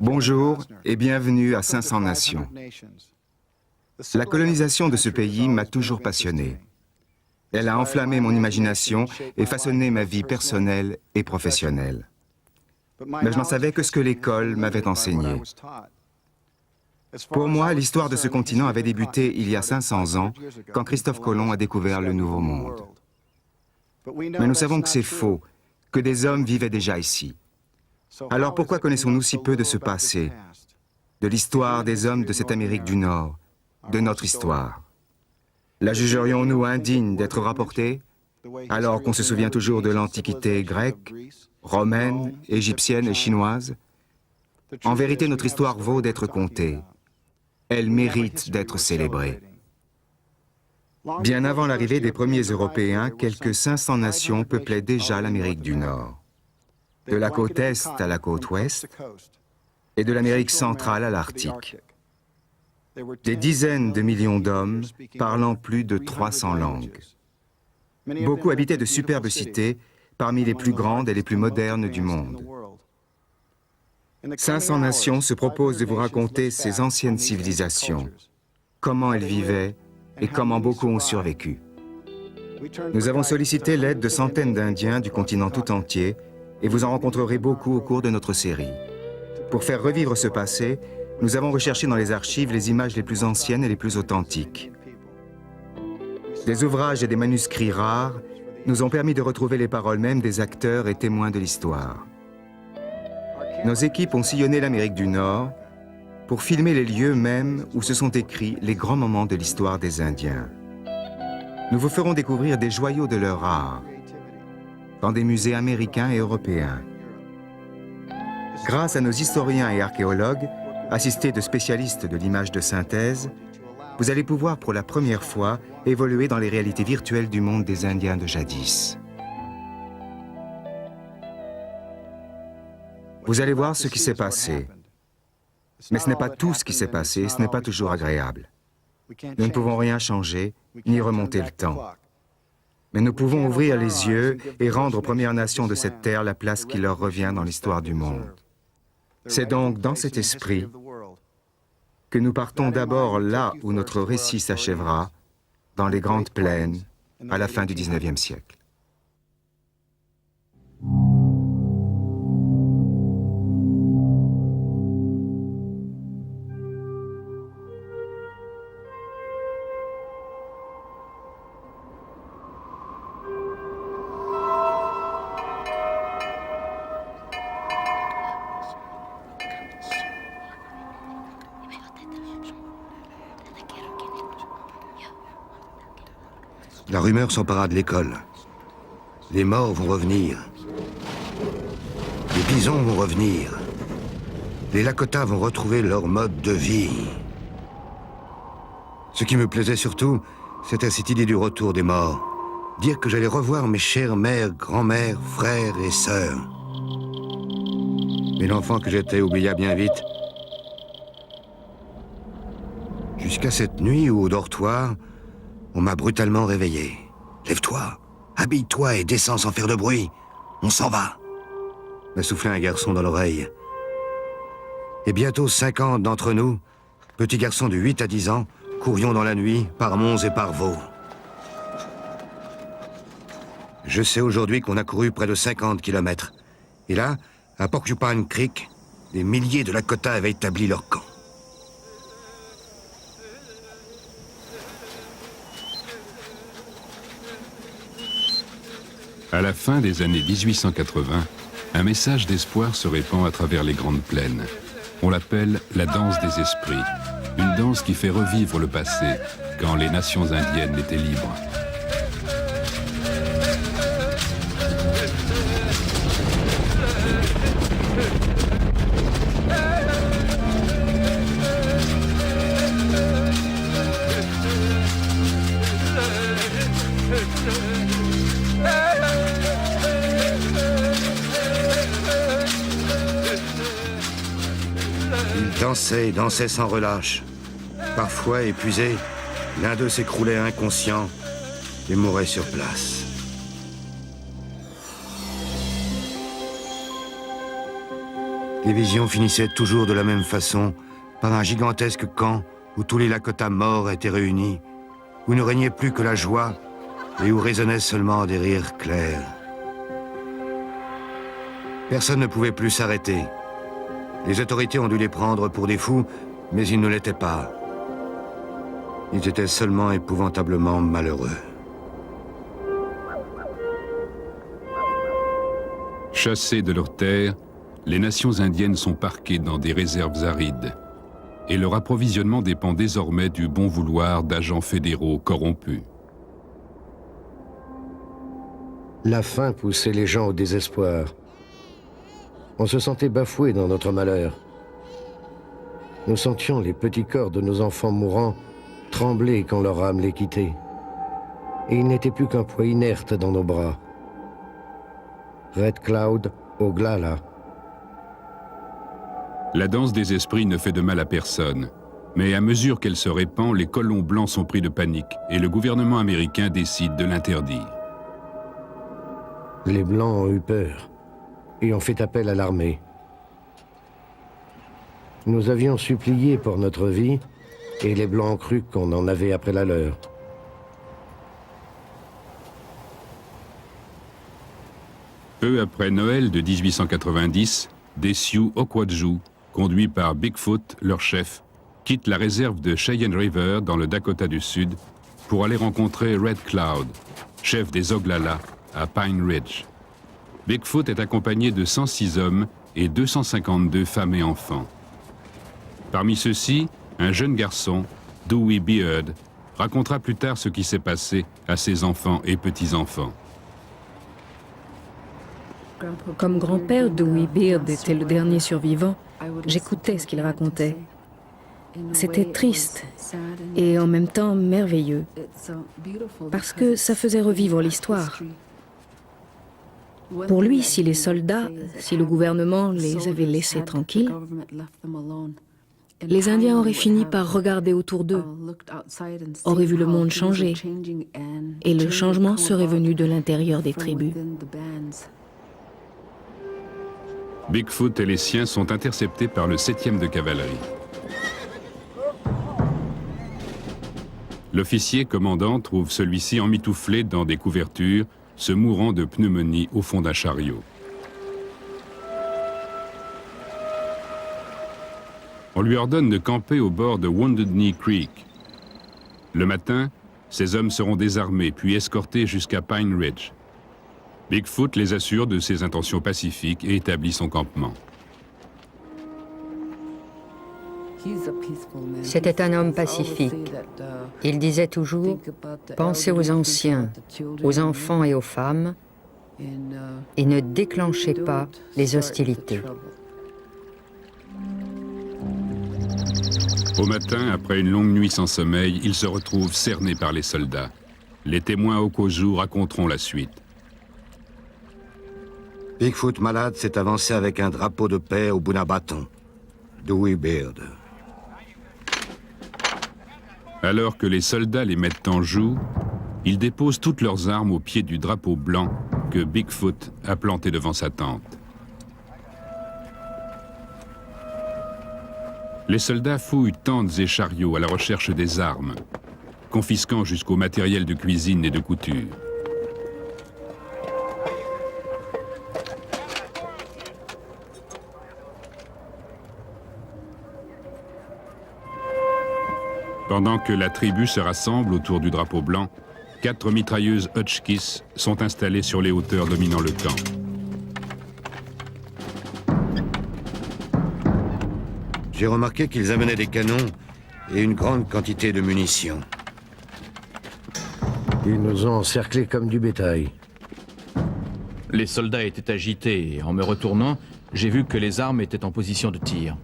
Bonjour et bienvenue à 500 nations. La colonisation de ce pays m'a toujours passionné. Elle a enflammé mon imagination et façonné ma vie personnelle et professionnelle. Mais je n'en savais que ce que l'école m'avait enseigné. Pour moi, l'histoire de ce continent avait débuté il y a 500 ans, quand Christophe Colomb a découvert le Nouveau Monde. Mais nous savons que c'est faux, que des hommes vivaient déjà ici. Alors pourquoi connaissons-nous si peu de ce passé, de l'histoire des hommes de cette Amérique du Nord, de notre histoire? La jugerions-nous indigne d'être rapportée, alors qu'on se souvient toujours de l'Antiquité grecque, romaine, égyptienne et chinoise? En vérité, notre histoire vaut d'être contée. Elle mérite d'être célébrée. Bien avant l'arrivée des premiers Européens, quelques 500 nations peuplaient déjà l'Amérique du Nord. De la côte Est à la côte Ouest, et de l'Amérique centrale à l'Arctique. Des dizaines de millions d'hommes parlant plus de 300 langues. Beaucoup habitaient de superbes cités, parmi les plus grandes et les plus modernes du monde. 500 nations se proposent de vous raconter ces anciennes civilisations, comment elles vivaient et comment beaucoup ont survécu. Nous avons sollicité l'aide de centaines d'Indiens du continent tout entier, et vous en rencontrerez beaucoup au cours de notre série. Pour faire revivre ce passé, nous avons recherché dans les archives les images les plus anciennes et les plus authentiques. Des ouvrages et des manuscrits rares nous ont permis de retrouver les paroles mêmes des acteurs et témoins de l'histoire. Nos équipes ont sillonné l'Amérique du Nord pour filmer les lieux mêmes où se sont écrits les grands moments de l'histoire des Indiens. Nous vous ferons découvrir des joyaux de leur art, dans des musées américains et européens. Grâce à nos historiens et archéologues, assistés de spécialistes de l'image de synthèse, vous allez pouvoir pour la première fois évoluer dans les réalités virtuelles du monde des Indiens de jadis. Vous allez voir ce qui s'est passé. Mais ce n'est pas tout ce qui s'est passé, ce n'est pas toujours agréable. Nous ne pouvons rien changer, ni remonter le temps. Mais nous pouvons ouvrir les yeux et rendre aux Premières Nations de cette terre la place qui leur revient dans l'histoire du monde. C'est donc dans cet esprit que nous partons d'abord là où notre récit s'achèvera, dans les Grandes Plaines, à la fin du XIXe siècle. La rumeur s'empara de l'école. Les morts vont revenir. Les bisons vont revenir. Les Lakota vont retrouver leur mode de vie. Ce qui me plaisait surtout, c'était cette idée du retour des morts. Dire que j'allais revoir mes chères mères, grand-mères, frères et sœurs. Mais l'enfant que j'étais oublia bien vite. Jusqu'à cette nuit où, au dortoir, on m'a brutalement réveillé. « Lève-toi, habille-toi et descends sans faire de bruit. On s'en va. » m'a soufflé un garçon dans l'oreille. Et bientôt 50 d'entre nous, petits garçons de 8 à 10 ans, courions dans la nuit, par monts et par vaux. Je sais aujourd'hui qu'on a couru près de 50 kilomètres. Et là, à Porcupine Creek, des milliers de Lakota avaient établi leur camp. À la fin des années 1880, un message d'espoir se répand à travers les Grandes Plaines. On l'appelle la danse des esprits, une danse qui fait revivre le passé, quand les nations indiennes étaient libres. Ils dansaient sans relâche. Parfois épuisés, l'un d'eux s'écroulait inconscient et mourait sur place. Les visions finissaient toujours de la même façon, par un gigantesque camp où tous les Lakota morts étaient réunis, où ne régnait plus que la joie et où résonnaient seulement des rires clairs. Personne ne pouvait plus s'arrêter. Les autorités ont dû les prendre pour des fous, mais ils ne l'étaient pas. Ils étaient seulement épouvantablement malheureux. Chassées de leurs terres, les nations indiennes sont parquées dans des réserves arides. Et leur approvisionnement dépend désormais du bon vouloir d'agents fédéraux corrompus. La faim poussait les gens au désespoir. On se sentait bafoué dans notre malheur. Nous sentions les petits corps de nos enfants mourants trembler quand leur âme les quittait. Et ils n'étaient plus qu'un poids inerte dans nos bras. Red Cloud, Oglala. La danse des esprits ne fait de mal à personne. Mais à mesure qu'elle se répand, les colons blancs sont pris de panique et le gouvernement américain décide de l'interdire. Les Blancs ont eu peur et ont fait appel à l'armée. Nous avions supplié pour notre vie et les Blancs ont cru qu'on en avait après la leur. Peu après Noël de 1890, des Sioux Oquadjou, conduits par Bigfoot, leur chef, quittent la réserve de Cheyenne River dans le Dakota du Sud pour aller rencontrer Red Cloud, chef des Oglala, à Pine Ridge. Bigfoot est accompagné de 106 hommes et 252 femmes et enfants. Parmi ceux-ci, un jeune garçon, Dewey Beard, racontera plus tard ce qui s'est passé à ses enfants et petits-enfants. Comme grand-père, Dewey Beard était le dernier survivant, j'écoutais ce qu'il racontait. C'était triste et en même temps merveilleux, parce que ça faisait revivre l'histoire. Pour lui, si les soldats, si le gouvernement les avait laissés tranquilles, les Indiens auraient fini par regarder autour d'eux, auraient vu le monde changer, et le changement serait venu de l'intérieur des tribus. Bigfoot et les siens sont interceptés par le 7e de cavalerie. L'officier commandant trouve celui-ci emmitouflé dans des couvertures, se mourant de pneumonie au fond d'un chariot. On lui ordonne de camper au bord de Wounded Knee Creek. Le matin, ces hommes seront désarmés puis escortés jusqu'à Pine Ridge. Bigfoot les assure de ses intentions pacifiques et établit son campement. C'était un homme pacifique. Il disait toujours « Pensez aux anciens, aux enfants et aux femmes, et ne déclenchez pas les hostilités. » Au matin, après une longue nuit sans sommeil, il se retrouve cerné par les soldats. Les témoins Oquadjou raconteront la suite. Bigfoot malade s'est avancé avec un drapeau de paix au bout d'un bâton. Dewey Beard. Alors que les soldats les mettent en joue, ils déposent toutes leurs armes au pied du drapeau blanc que Bigfoot a planté devant sa tente. Les soldats fouillent tentes et chariots à la recherche des armes, confisquant jusqu'au matériel de cuisine et de couture. Pendant que la tribu se rassemble autour du drapeau blanc, 4 mitrailleuses Hotchkiss sont installées sur les hauteurs dominant le camp. J'ai remarqué qu'ils amenaient des canons et une grande quantité de munitions. Ils nous ont encerclés comme du bétail. Les soldats étaient agités et en me retournant, j'ai vu que les armes étaient en position de tir.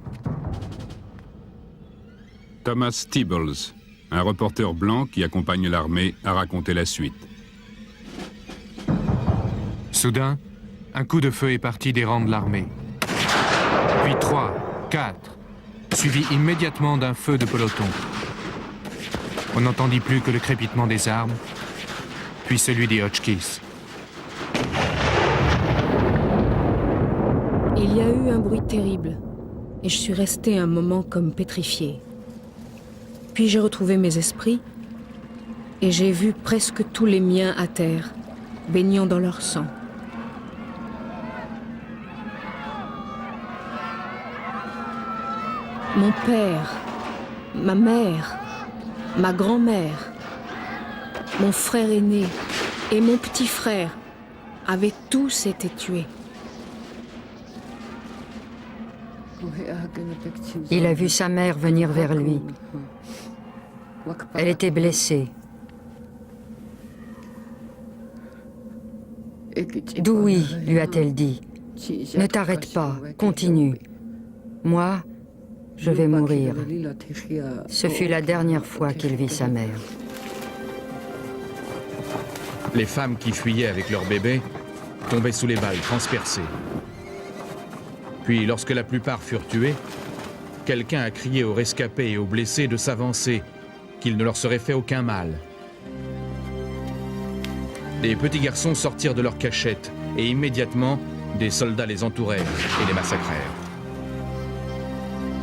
Thomas Tibbles, un reporter blanc qui accompagne l'armée, a raconté la suite. Soudain, un coup de feu est parti des rangs de l'armée. Puis 3, 4, suivi immédiatement d'un feu de peloton. On n'entendit plus que le crépitement des armes, puis celui des Hotchkiss. Il Il y a eu un bruit terrible, et je suis restée un moment comme pétrifiée. Puis j'ai retrouvé mes esprits, et j'ai vu presque tous les miens à terre, baignant dans leur sang. Mon père, ma mère, ma grand-mère, mon frère aîné et mon petit frère avaient tous été tués. Il a vu sa mère venir vers lui. Elle était blessée. Dewey, lui a-t-elle dit, ne t'arrête pas, continue. Moi, je vais mourir. Ce fut la dernière fois qu'il vit sa mère. Les femmes qui fuyaient avec leur bébé tombaient sous les balles, transpercées. Puis, lorsque la plupart furent tués, quelqu'un a crié aux rescapés et aux blessés de s'avancer, qu'il ne leur serait fait aucun mal. Les petits garçons sortirent de leur cachette et immédiatement, des soldats les entourèrent et les massacrèrent.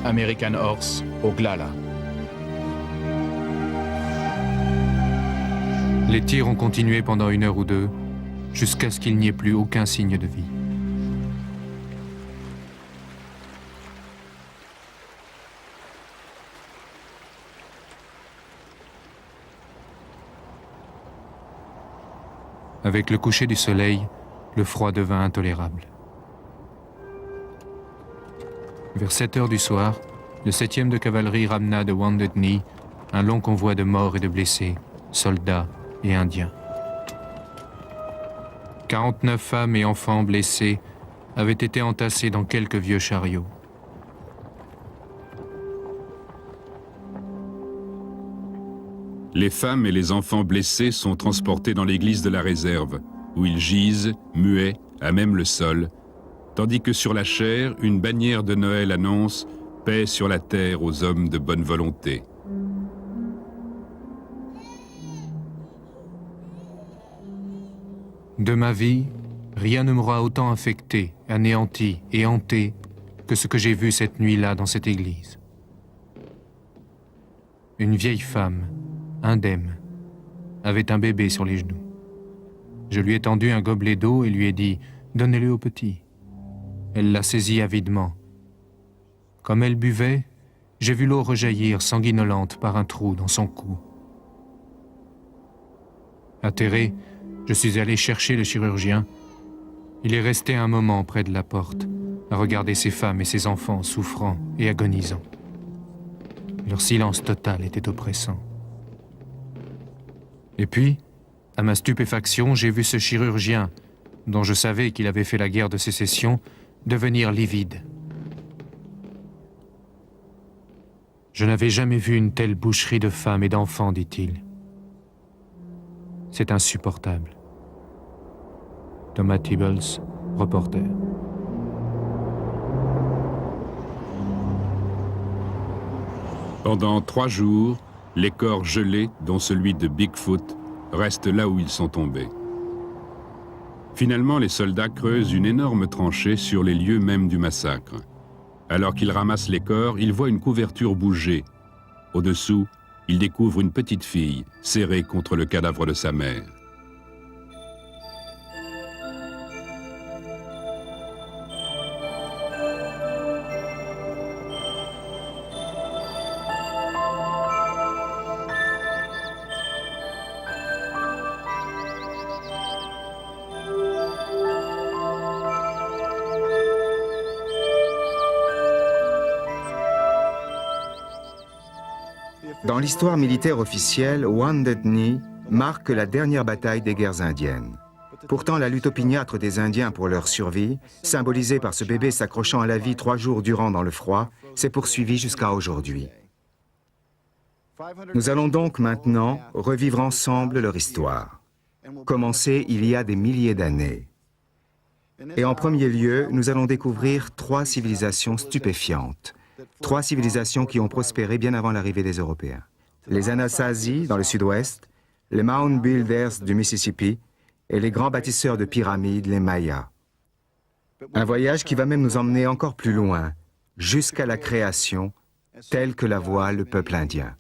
American Horse, Oglala. Les tirs ont continué pendant 1 heure ou 2, jusqu'à ce qu'il n'y ait plus aucun signe de vie. Avec le coucher du soleil, le froid devint intolérable. Vers 7 heures du soir, le 7e de cavalerie ramena de Wounded Knee un long convoi de morts et de blessés, soldats et indiens. 49 femmes et enfants blessés avaient été entassés dans quelques vieux chariots. Les femmes et les enfants blessés sont transportés dans l'église de la réserve, où ils gisent, muets, à même le sol, tandis que sur la chaire, une bannière de Noël annonce « Paix sur la terre aux hommes de bonne volonté ». De ma vie, rien ne m'aura autant affecté, anéanti et hanté que ce que j'ai vu cette nuit-là dans cette église. Une vieille femme, indemne, avait un bébé sur les genoux. Je lui ai tendu un gobelet d'eau et lui ai dit « Donnez-le au petit ». Elle l'a saisi avidement. Comme elle buvait, j'ai vu l'eau rejaillir sanguinolente par un trou dans son cou. Atterré, je suis allé chercher le chirurgien. Il est resté un moment près de la porte, à regarder ces femmes et ces enfants souffrants et agonisants. Leur silence total était oppressant. Et puis, à ma stupéfaction, j'ai vu ce chirurgien, dont je savais qu'il avait fait la guerre de sécession, devenir livide. Je n'avais jamais vu une telle boucherie de femmes et d'enfants, dit-il. C'est insupportable. Thomas Tibbles, reporter. Pendant 3 jours, les corps gelés, dont celui de Bigfoot, restent là où ils sont tombés. Finalement, les soldats creusent une énorme tranchée sur les lieux mêmes du massacre. Alors qu'ils ramassent les corps, ils voient une couverture bouger. Au-dessous, ils découvrent une petite fille, serrée contre le cadavre de sa mère. Dans l'histoire militaire officielle, Wounded Knee marque la dernière bataille des guerres indiennes. Pourtant, la lutte opiniâtre des Indiens pour leur survie, symbolisée par ce bébé s'accrochant à la vie 3 jours durant dans le froid, s'est poursuivie jusqu'à aujourd'hui. Nous allons donc maintenant revivre ensemble leur histoire, commencée il y a des milliers d'années. Et en premier lieu, nous allons découvrir 3 civilisations stupéfiantes. 3 civilisations qui ont prospéré bien avant l'arrivée des Européens. Les Anasazi, dans le sud-ouest, les Mound Builders du Mississippi et les grands bâtisseurs de pyramides, les Mayas. Un voyage qui va même nous emmener encore plus loin, jusqu'à la création, telle que la voit le peuple indien.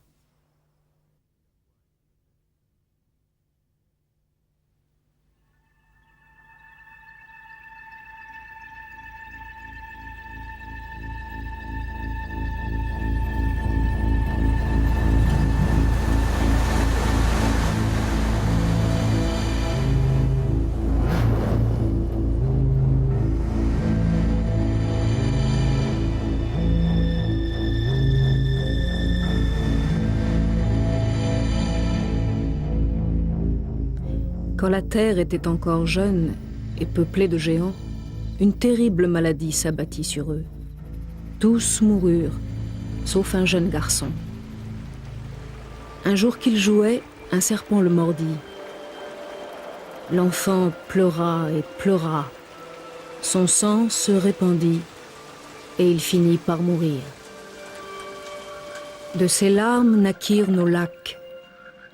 Quand la terre était encore jeune et peuplée de géants, une terrible maladie s'abattit sur eux. Tous moururent, sauf un jeune garçon. Un jour qu'il jouait, un serpent le mordit. L'enfant pleura et pleura. Son sang se répandit et il finit par mourir. De ses larmes naquirent nos lacs.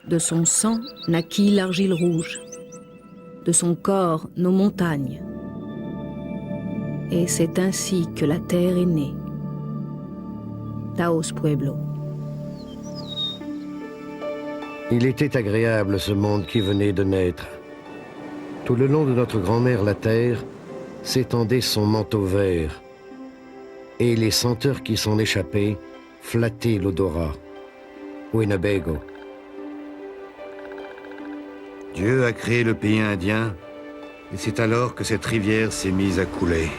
De son sang naquit l'argile rouge. De son corps, nos montagnes. Et c'est ainsi que la terre est née. Taos Pueblo. Il était agréable ce monde qui venait de naître. Tout le long de notre grand-mère la terre s'étendait son manteau vert, et les senteurs qui s'en échappaient flattaient l'odorat. Winnebago. Dieu a créé le pays indien, et c'est alors que cette rivière s'est mise à couler.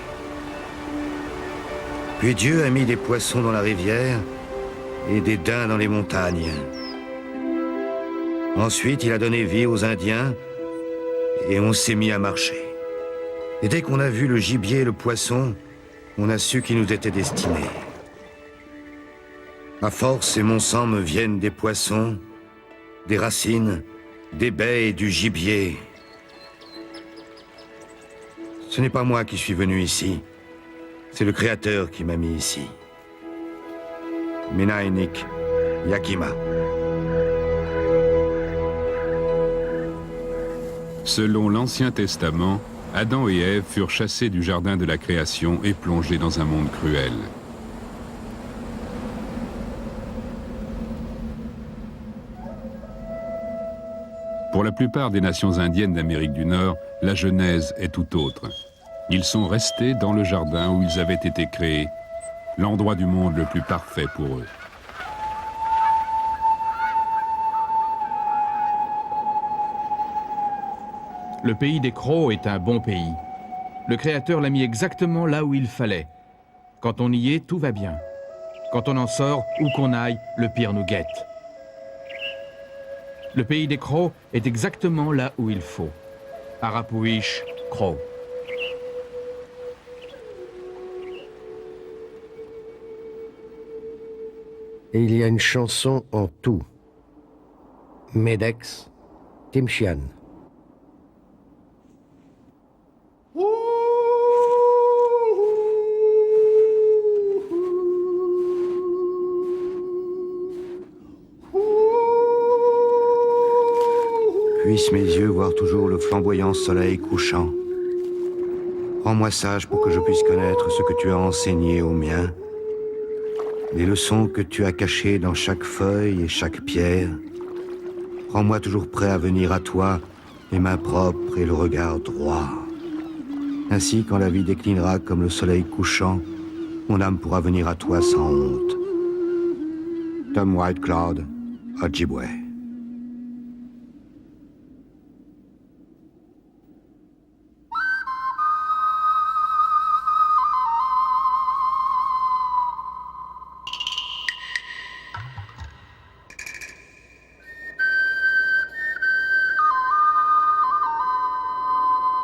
Puis Dieu a mis des poissons dans la rivière et des daims dans les montagnes. Ensuite, il a donné vie aux Indiens, et on s'est mis à marcher. Et dès qu'on a vu le gibier et le poisson, on a su qu'ils nous étaient destinés. À force et mon sang me viennent des poissons, des racines, des baies et du gibier. Ce n'est pas moi qui suis venu ici. C'est le Créateur qui m'a mis ici. Minainik Yakima. Selon l'Ancien Testament, Adam et Ève furent chassés du jardin de la création et plongés dans un monde cruel. Pour la plupart des nations indiennes d'Amérique du Nord, la Genèse est tout autre. Ils sont restés dans le jardin où ils avaient été créés, l'endroit du monde le plus parfait pour eux. Le pays des Crows est un bon pays. Le Créateur l'a mis exactement là où il fallait. Quand on y est, tout va bien. Quand on en sort, où qu'on aille, le pire nous guette. Le pays des Crows est exactement là où il faut. Arapuish, Crow. Et il y a une chanson en tout. Medex, Timshian. Puissent mes yeux voir toujours le flamboyant soleil couchant. Rends-moi sage pour que je puisse connaître ce que tu as enseigné aux miens. Les leçons que tu as cachées dans chaque feuille et chaque pierre. Rends-moi toujours prêt à venir à toi, les mains propres et le regard droit. Ainsi, quand la vie déclinera comme le soleil couchant, mon âme pourra venir à toi sans honte. Tom White Cloud, Ojibwe.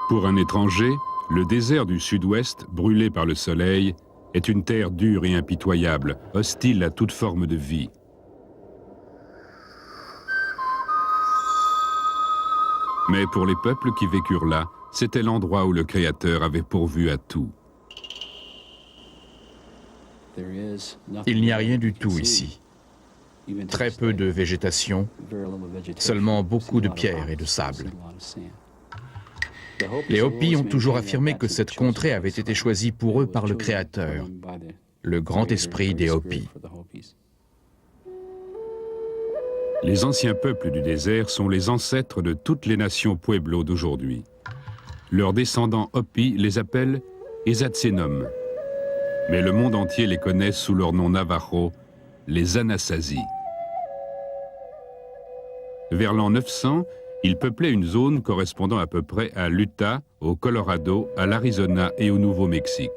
Pour un étranger, le désert du sud-ouest, brûlé par le soleil, est une terre dure et impitoyable, hostile à toute forme de vie. Mais pour les peuples qui vécurent là, c'était l'endroit où le Créateur avait pourvu à tout. Il n'y a rien du tout ici. Très peu de végétation, seulement beaucoup de pierres et de sable. Les Hopis ont toujours affirmé que cette contrée avait été choisie pour eux par le Créateur, le grand esprit des Hopis. Les anciens peuples du désert sont les ancêtres de toutes les nations Pueblo d'aujourd'hui. Leurs descendants Hopi les appellent Ezatzenom. Mais le monde entier les connaît sous leur nom navajo, les Anasazi. Vers l'an 900, ils peuplaient une zone correspondant à peu près à l'Utah, au Colorado, à l'Arizona et au Nouveau-Mexique.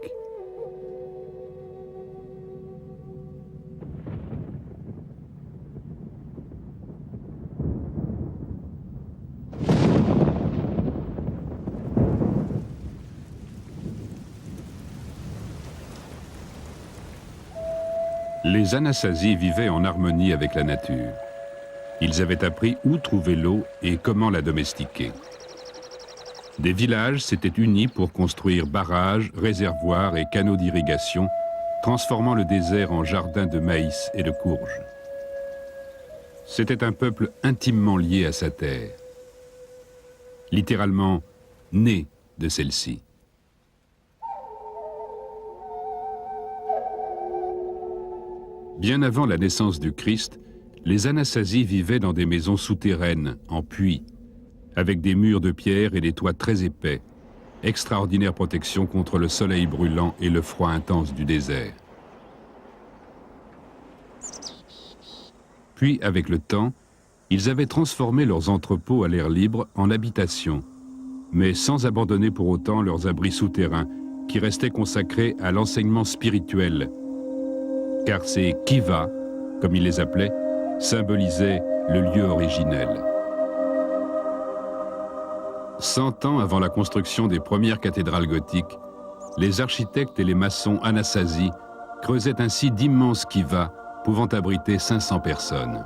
Les Anasazi vivaient en harmonie avec la nature. Ils avaient appris où trouver l'eau et comment la domestiquer. Des villages s'étaient unis pour construire barrages, réservoirs et canaux d'irrigation, transformant le désert en jardin de maïs et de courges. C'était un peuple intimement lié à sa terre, littéralement né de celle-ci. Bien avant la naissance du Christ, les Anasazi vivaient dans des maisons souterraines, en puits, avec des murs de pierre et des toits très épais, extraordinaire protection contre le soleil brûlant et le froid intense du désert. Puis, avec le temps, ils avaient transformé leurs entrepôts à l'air libre en habitations, mais sans abandonner pour autant leurs abris souterrains qui restaient consacrés à l'enseignement spirituel, car ces kivas, comme ils les appelaient, symbolisaient le lieu originel. 100 ans avant la construction des premières cathédrales gothiques, les architectes et les maçons Anasazi creusaient ainsi d'immenses kivas pouvant abriter 500 personnes.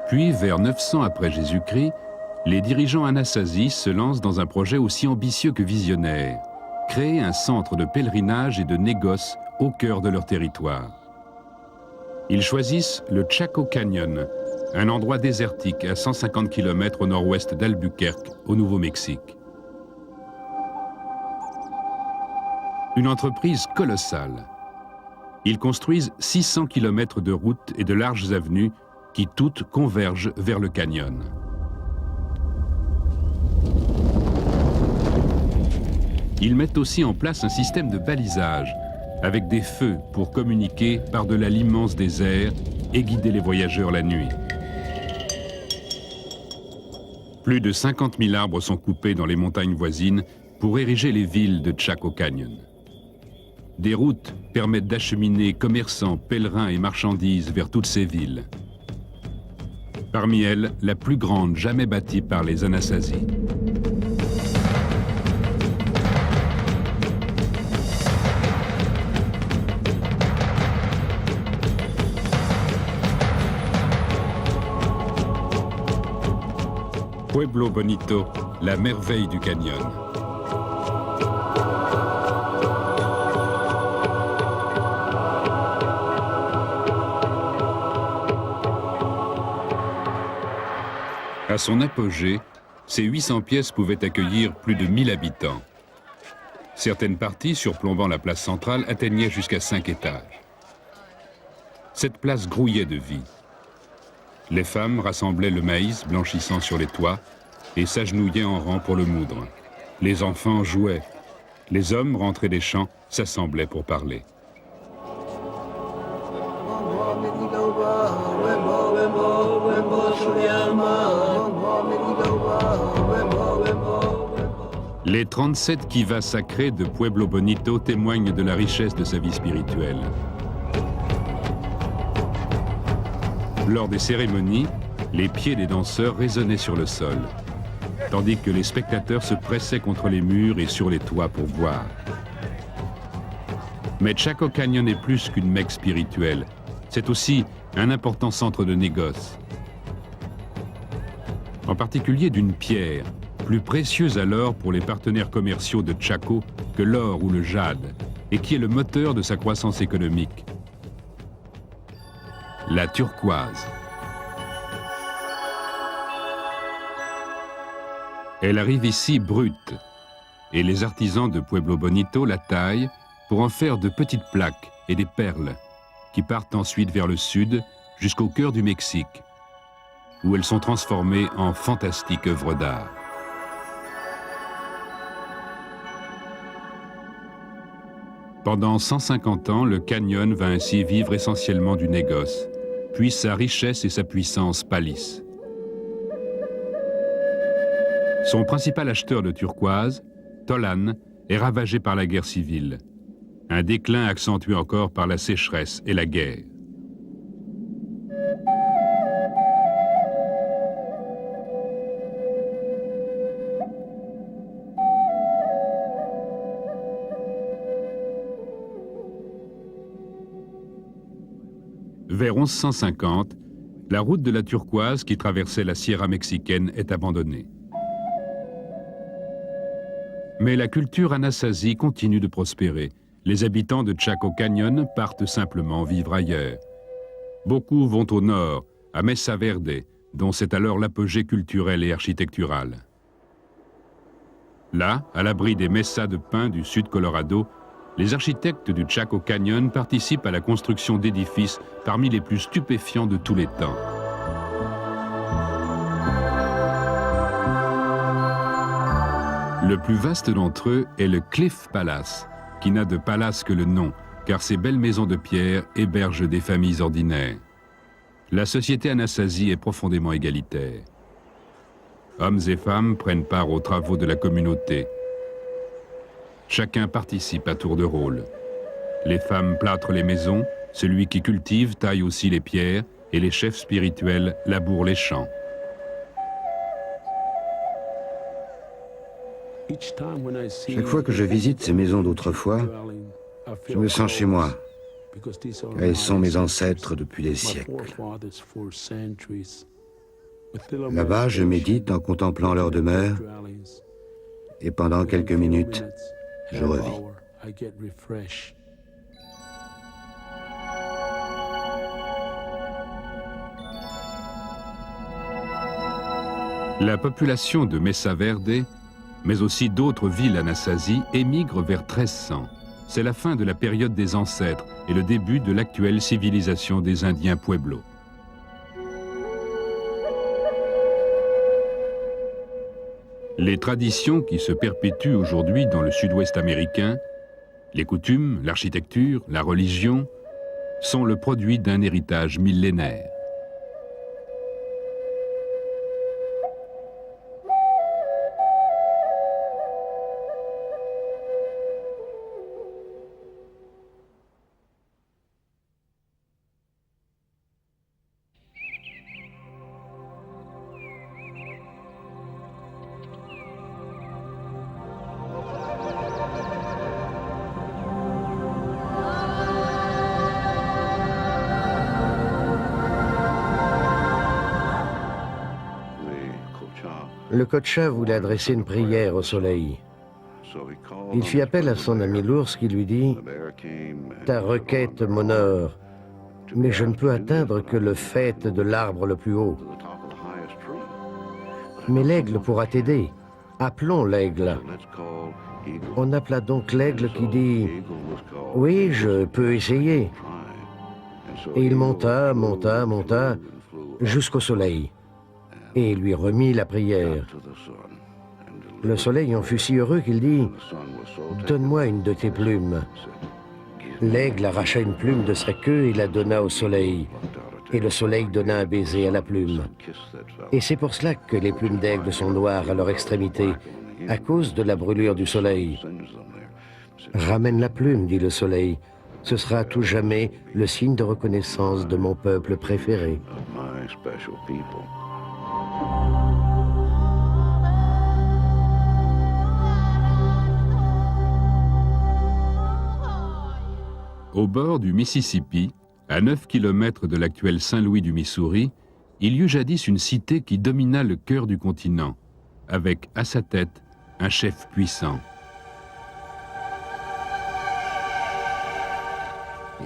Puis, vers 900 après Jésus-Christ, les dirigeants Anasazi se lancent dans un projet aussi ambitieux que visionnaire, créer un centre de pèlerinage et de négoce au cœur de leur territoire. Ils choisissent le Chaco Canyon, un endroit désertique à 150 km au nord-ouest d'Albuquerque, au Nouveau-Mexique. Une entreprise colossale. Ils construisent 600 km de routes et de larges avenues qui toutes convergent vers le canyon. Ils mettent aussi en place un système de balisage, avec des feux pour communiquer par-delà l'immense désert et guider les voyageurs la nuit. Plus de 50 000 arbres sont coupés dans les montagnes voisines pour ériger les villes de Chaco Canyon. Des routes permettent d'acheminer commerçants, pèlerins et marchandises vers toutes ces villes. Parmi elles, la plus grande jamais bâtie par les Anasazi. Pueblo Bonito, la merveille du canyon. À son apogée, ces 800 pièces pouvaient accueillir plus de 1000 habitants. Certaines parties, surplombant la place centrale, atteignaient jusqu'à 5 étages. Cette place grouillait de vie. Les femmes rassemblaient le maïs blanchissant sur les toits et s'agenouillaient en rang pour le moudre. Les enfants jouaient. Les hommes, rentrés des champs, s'assemblaient pour parler. Les 37 kivas sacrés de Pueblo Bonito témoignent de la richesse de sa vie spirituelle. Lors des cérémonies, les pieds des danseurs résonnaient sur le sol, tandis que les spectateurs se pressaient contre les murs et sur les toits pour voir. Mais Chaco Canyon est plus qu'une mecque spirituelle, c'est aussi un important centre de négoce. En particulier d'une pierre, plus précieuse alors pour les partenaires commerciaux de Chaco que l'or ou le jade, et qui est le moteur de sa croissance économique. La turquoise. Elle arrive ici brute, et les artisans de Pueblo Bonito la taillent pour en faire de petites plaques et des perles, qui partent ensuite vers le sud jusqu'au cœur du Mexique, où elles sont transformées en fantastiques œuvres d'art. Pendant 150 ans, le canyon va ainsi vivre essentiellement du négoce, puis sa richesse et sa puissance pâlissent. Son principal acheteur de turquoise, Tolan, est ravagé par la guerre civile. Un déclin accentué encore par la sécheresse et la guerre. Vers 1150, la route de la turquoise qui traversait la Sierra mexicaine est abandonnée. Mais la culture anasazi continue de prospérer. Les habitants de Chaco Canyon partent simplement vivre ailleurs. Beaucoup vont au nord, à Mesa Verde, dont c'est alors l'apogée culturelle et architecturale. Là, à l'abri des mesas de pins du sud Colorado, les architectes du Chaco Canyon participent à la construction d'édifices parmi les plus stupéfiants de tous les temps. Le plus vaste d'entre eux est le Cliff Palace, qui n'a de palace que le nom, car ces belles maisons de pierre hébergent des familles ordinaires. La société anasazi est profondément égalitaire. Hommes et femmes prennent part aux travaux de la communauté. Chacun participe à tour de rôle. Les femmes plâtrent les maisons, celui qui cultive taille aussi les pierres, et les chefs spirituels labourent les champs. Chaque fois que je visite ces maisons d'autrefois, je me sens chez moi. Elles sont mes ancêtres depuis des siècles. Là-bas, je médite en contemplant leur demeure, et pendant quelques minutes, je revis. La population de Mesa Verde, mais aussi d'autres villes anasazi, émigre vers 1300. C'est la fin de la période des ancêtres et le début de l'actuelle civilisation des Indiens Pueblo. Les traditions qui se perpétuent aujourd'hui dans le sud-ouest américain, les coutumes, l'architecture, la religion, sont le produit d'un héritage millénaire. Le Kocha voulait adresser une prière au soleil. Il fit appel à son ami l'ours qui lui dit « Ta requête m'honore, mais je ne peux atteindre que le faîte de l'arbre le plus haut. Mais l'aigle pourra t'aider. Appelons l'aigle. » On appela donc l'aigle qui dit « Oui, je peux essayer. » Et il monta, monta, monta jusqu'au soleil et lui remit la prière. Le soleil en fut si heureux qu'il dit « Donne-moi une de tes plumes. » L'aigle arracha une plume de sa queue et la donna au soleil. Et le soleil donna un baiser à la plume. Et c'est pour cela que les plumes d'aigle sont noires à leur extrémité, à cause de la brûlure du soleil. « Ramène la plume, dit le soleil. Ce sera à tout jamais le signe de reconnaissance de mon peuple préféré. » Au bord du Mississippi, à 9 km de l'actuel Saint-Louis du Missouri, il y eut jadis une cité qui domina le cœur du continent, avec à sa tête un chef puissant.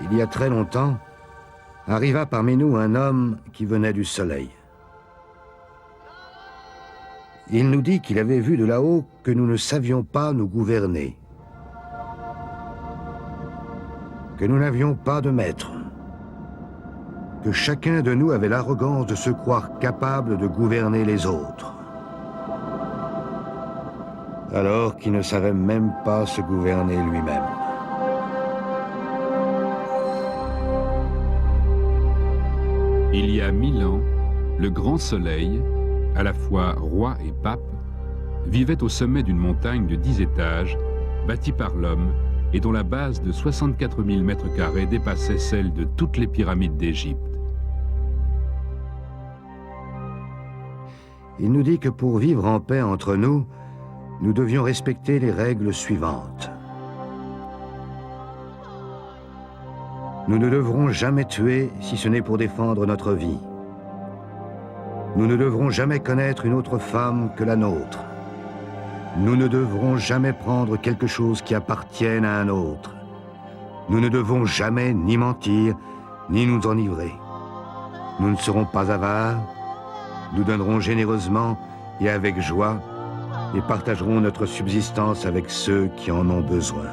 Il y a très longtemps, arriva parmi nous un homme qui venait du soleil. il nous dit qu'il avait vu de là-haut que nous ne savions pas nous gouverner, que nous n'avions pas de maître, que chacun de nous avait l'arrogance de se croire capable de gouverner les autres, alors qu'il ne savait même pas se gouverner lui-même. Il y a 1000 ans, le grand soleil, à la fois roi et pape, vivait au sommet d'une montagne de 10 étages, bâtie par l'homme et dont la base de 64 000 mètres carrés dépassait celle de toutes les pyramides d'Égypte. Il nous dit que pour vivre en paix entre nous, nous devions respecter les règles suivantes. Nous ne devrons jamais tuer si ce n'est pour défendre notre vie. Nous ne devrons jamais connaître une autre femme que la nôtre. Nous ne devrons jamais prendre quelque chose qui appartienne à un autre. Nous ne devons jamais ni mentir, ni nous enivrer. Nous ne serons pas avares. Nous donnerons généreusement et avec joie et partagerons notre subsistance avec ceux qui en ont besoin.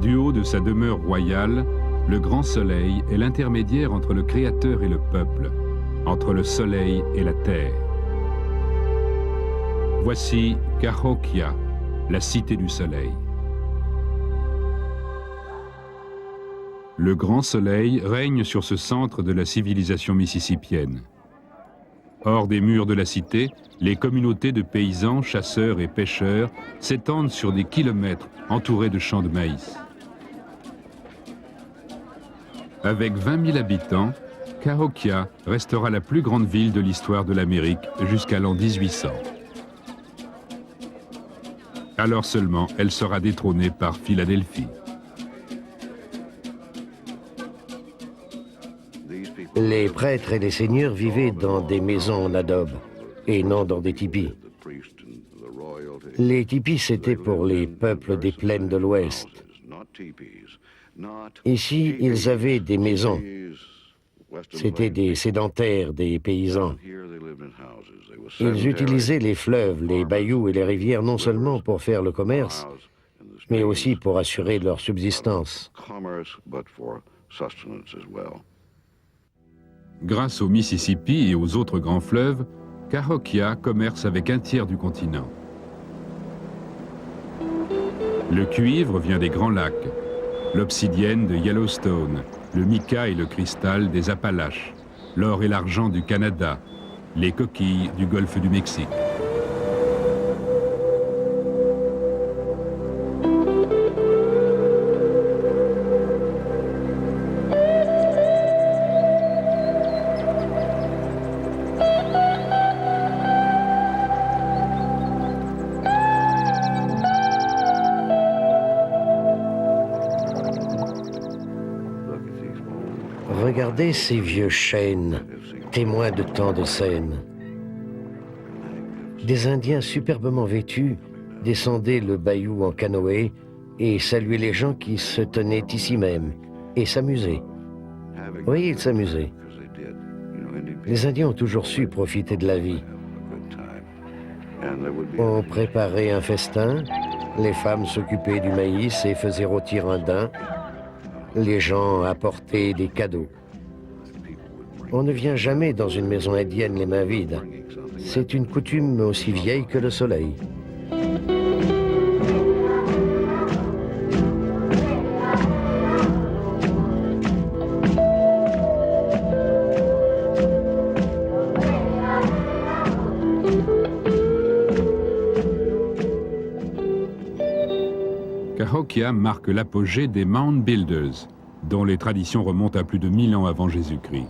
Du haut de sa demeure royale, le grand soleil est l'intermédiaire entre le Créateur et le peuple, entre le soleil et la terre. Voici Cahokia, la cité du soleil. Le grand soleil règne sur ce centre de la civilisation mississippienne. Hors des murs de la cité, les communautés de paysans, chasseurs et pêcheurs s'étendent sur des kilomètres entourés de champs de maïs. Avec 20 000 habitants, Cahokia restera la plus grande ville de l'histoire de l'Amérique jusqu'à l'an 1800. Alors seulement, elle sera détrônée par Philadelphie. Les prêtres et les seigneurs vivaient dans des maisons en adobe et non dans des tipis. Les tipis, c'était pour les peuples des plaines de l'Ouest. Ici, ils avaient des maisons. C'étaient des sédentaires, des paysans. Ils utilisaient les fleuves, les bayous et les rivières non seulement pour faire le commerce, mais aussi pour assurer leur subsistance. Grâce au Mississippi et aux autres grands fleuves, Cahokia commerce avec un tiers du continent. Le cuivre vient des Grands Lacs, l'obsidienne de Yellowstone, le mica et le cristal des Appalaches, l'or et l'argent du Canada, les coquilles du golfe du Mexique. Regardez ces vieux chênes, témoins de tant de scènes. Des Indiens superbement vêtus descendaient le bayou en canoë et saluaient les gens qui se tenaient ici même et s'amusaient. Oui, ils s'amusaient. Les Indiens ont toujours su profiter de la vie. On préparait un festin, les femmes s'occupaient du maïs et faisaient rôtir un daim. Les gens apportaient des cadeaux. On ne vient jamais dans une maison indienne les mains vides. C'est une coutume aussi vieille que le soleil. Cahokia marque l'apogée des Mound Builders, dont les traditions remontent à plus de 1000 ans avant Jésus-Christ.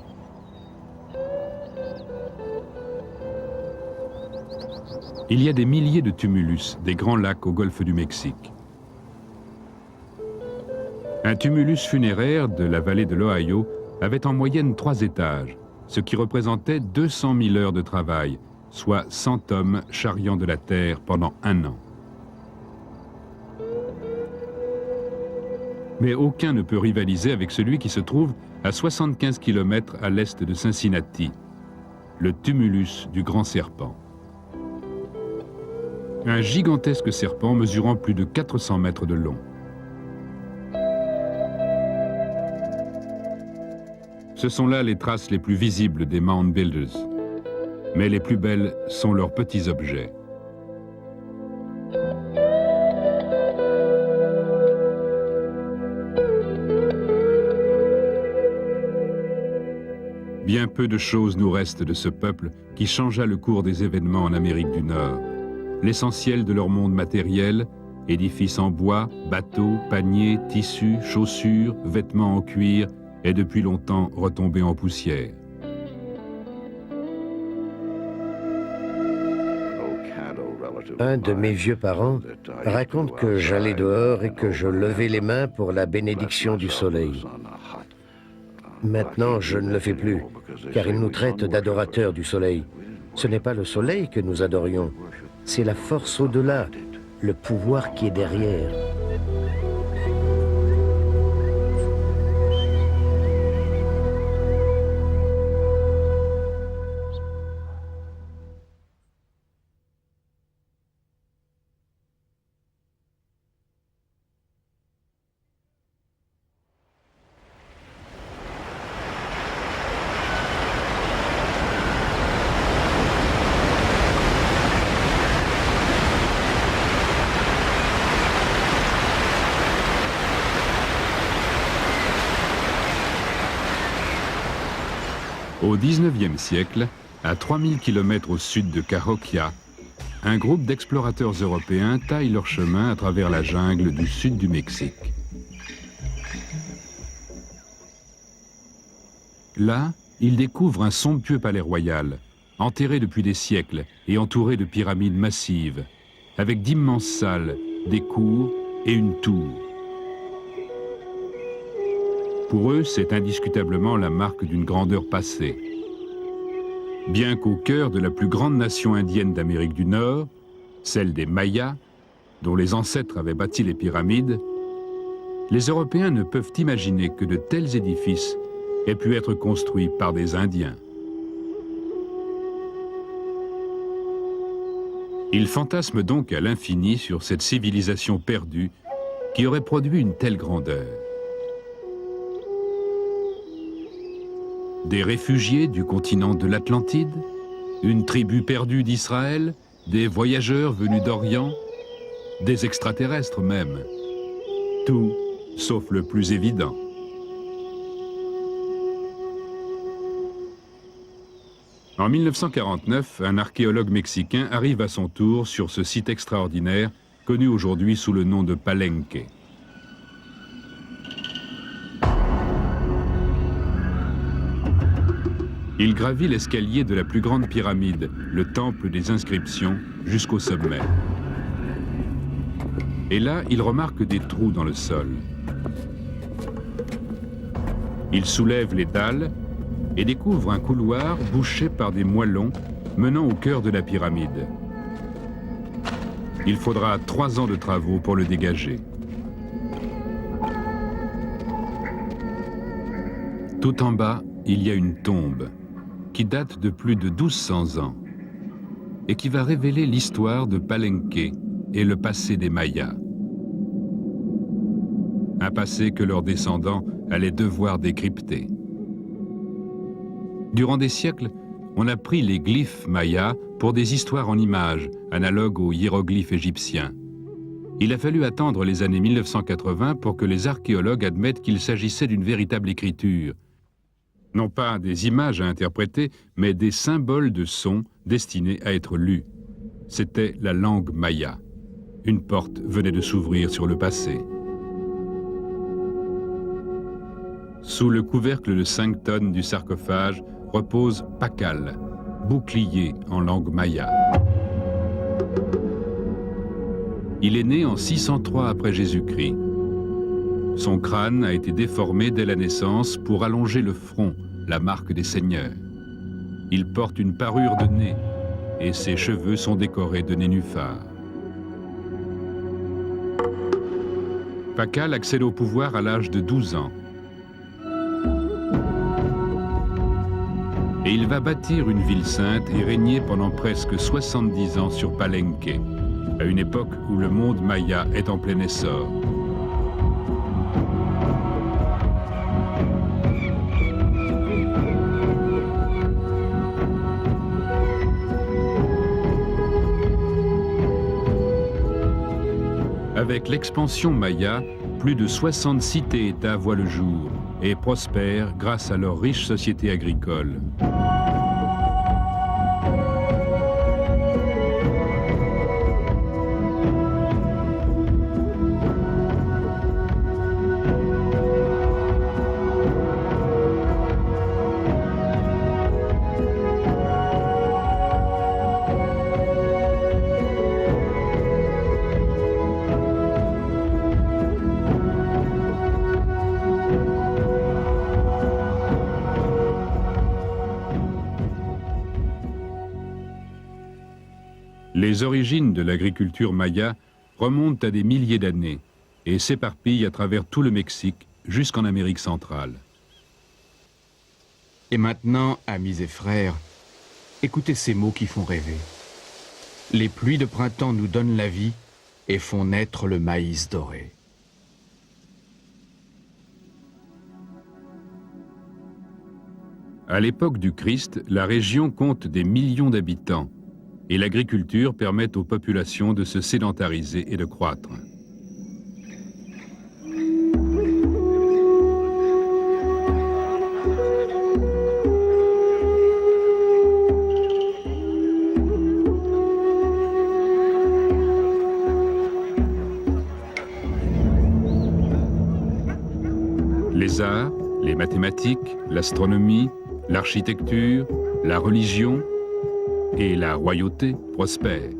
Il y a des milliers de tumulus des Grands Lacs au golfe du Mexique. Un tumulus funéraire de la vallée de l'Ohio avait en moyenne 3 étages, ce qui représentait 200 000 heures de travail, soit 100 hommes charriant de la terre pendant 1 an. Mais aucun ne peut rivaliser avec celui qui se trouve à 75 km à l'est de Cincinnati, le tumulus du grand serpent. Un gigantesque serpent mesurant plus de 400 mètres de long. Ce sont là les traces les plus visibles des Mound Builders. Mais les plus belles sont leurs petits objets. Bien peu de choses nous restent de ce peuple qui changea le cours des événements en Amérique du Nord. L'essentiel de leur monde matériel, édifices en bois, bateaux, paniers, tissus, chaussures, vêtements en cuir, est depuis longtemps retombé en poussière. Un de mes vieux parents raconte que j'allais dehors et que je levais les mains pour la bénédiction du soleil. Maintenant, je ne le fais plus, car il nous traite d'adorateurs du soleil. Ce n'est pas le soleil que nous adorions, c'est la force au-delà, le pouvoir qui est derrière. Au XIXe siècle, à 3000 km au sud de Cahokia, un groupe d'explorateurs européens taille leur chemin à travers la jungle du sud du Mexique. Là, ils découvrent un somptueux palais royal, enterré depuis des siècles et entouré de pyramides massives, avec d'immenses salles, des cours et une tour. Pour eux, c'est indiscutablement la marque d'une grandeur passée. Bien qu'au cœur de la plus grande nation indienne d'Amérique du Nord, celle des Mayas, dont les ancêtres avaient bâti les pyramides, les Européens ne peuvent imaginer que de tels édifices aient pu être construits par des Indiens. Ils fantasment donc à l'infini sur cette civilisation perdue qui aurait produit une telle grandeur. Des réfugiés du continent de l'Atlantide, une tribu perdue d'Israël, des voyageurs venus d'Orient, des extraterrestres même. Tout, sauf le plus évident. En 1949, un archéologue mexicain arrive à son tour sur ce site extraordinaire, connu aujourd'hui sous le nom de Palenque. Il gravit l'escalier de la plus grande pyramide, le temple des inscriptions, jusqu'au sommet. Et là, il remarque des trous dans le sol. Il soulève les dalles et découvre un couloir bouché par des moellons menant au cœur de la pyramide. Il faudra 3 ans de travaux pour le dégager. Tout en bas, il y a une tombe qui date de plus de 1200 ans et qui va révéler l'histoire de Palenque et le passé des Mayas. Un passé que leurs descendants allaient devoir décrypter. Durant des siècles, on a pris les glyphes mayas pour des histoires en images, analogues aux hiéroglyphes égyptiens. Il a fallu attendre les années 1980 pour que les archéologues admettent qu'il s'agissait d'une véritable écriture. Non pas des images à interpréter, mais des symboles de son destinés à être lus. C'était la langue maya. Une porte venait de s'ouvrir sur le passé. Sous le couvercle de 5 tonnes du sarcophage repose Pacal, bouclier en langue maya. Il est né en 603 après Jésus-Christ. Son crâne a été déformé dès la naissance pour allonger le front, la marque des seigneurs. Il porte une parure de nez et ses cheveux sont décorés de nénuphars. Pacal accède au pouvoir à l'âge de 12 ans. Et il va bâtir une ville sainte et régner pendant presque 70 ans sur Palenque, à une époque où le monde maya est en plein essor. Avec l'expansion maya, plus de 60 cités-États voient le jour et prospèrent grâce à leur riche société agricole. Les origines de l'agriculture maya remontent à des milliers d'années et s'éparpillent à travers tout le Mexique jusqu'en Amérique centrale. Et maintenant, amis et frères, écoutez ces mots qui font rêver. Les pluies de printemps nous donnent la vie et font naître le maïs doré. À l'époque du Christ, la région compte des millions d'habitants et l'agriculture permet aux populations de se sédentariser et de croître. Les arts, les mathématiques, l'astronomie, l'architecture, la religion et la royauté prospèrent.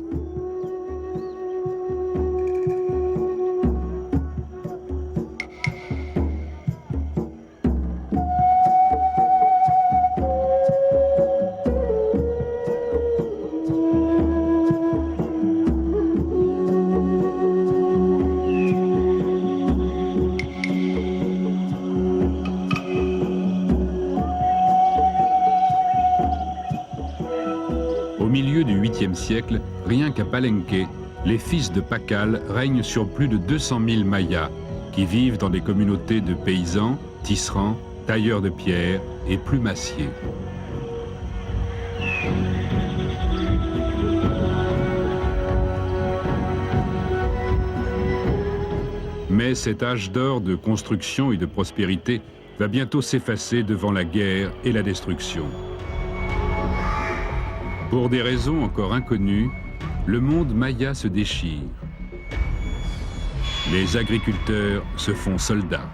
Au milieu du 8e siècle, rien qu'à Palenque, les fils de Pacal règnent sur plus de 200 000 Mayas qui vivent dans des communautés de paysans, tisserands, tailleurs de pierre et plumassiers. Mais cet âge d'or de construction et de prospérité va bientôt s'effacer devant la guerre et la destruction. Pour des raisons encore inconnues, le monde maya se déchire. Les agriculteurs se font soldats.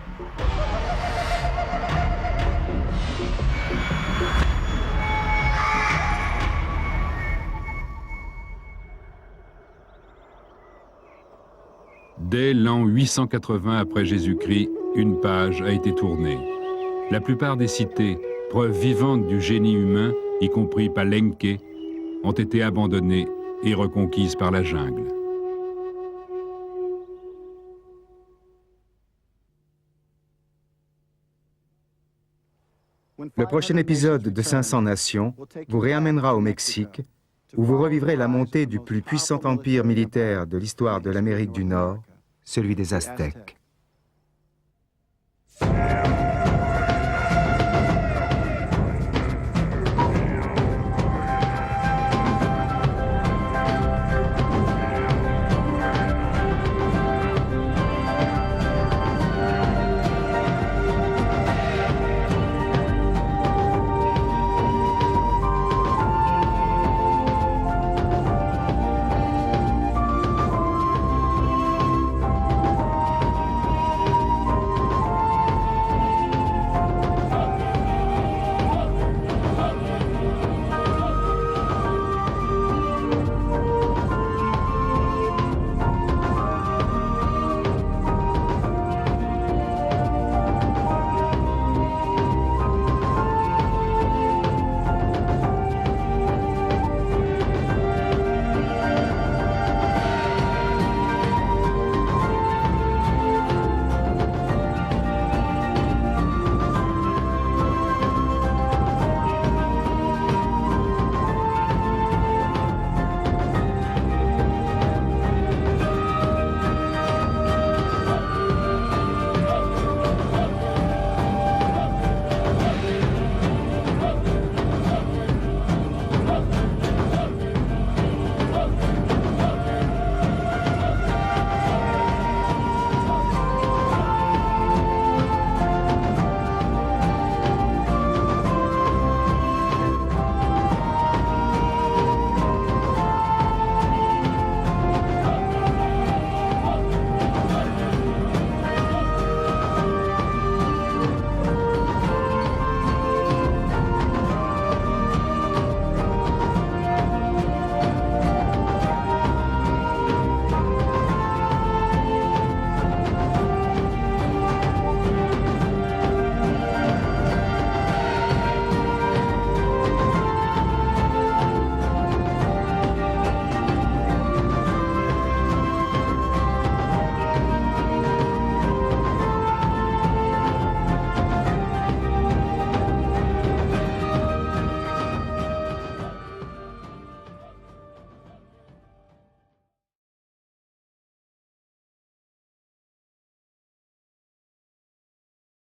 Dès l'an 880 après Jésus-Christ, une page a été tournée. La plupart des cités, preuve vivante du génie humain, y compris Palenque, ont été abandonnées et reconquises par la jungle. Le prochain épisode de 500 Nations vous réamènera au Mexique, où vous revivrez la montée du plus puissant empire militaire de l'histoire de l'Amérique du Nord, celui des Aztèques.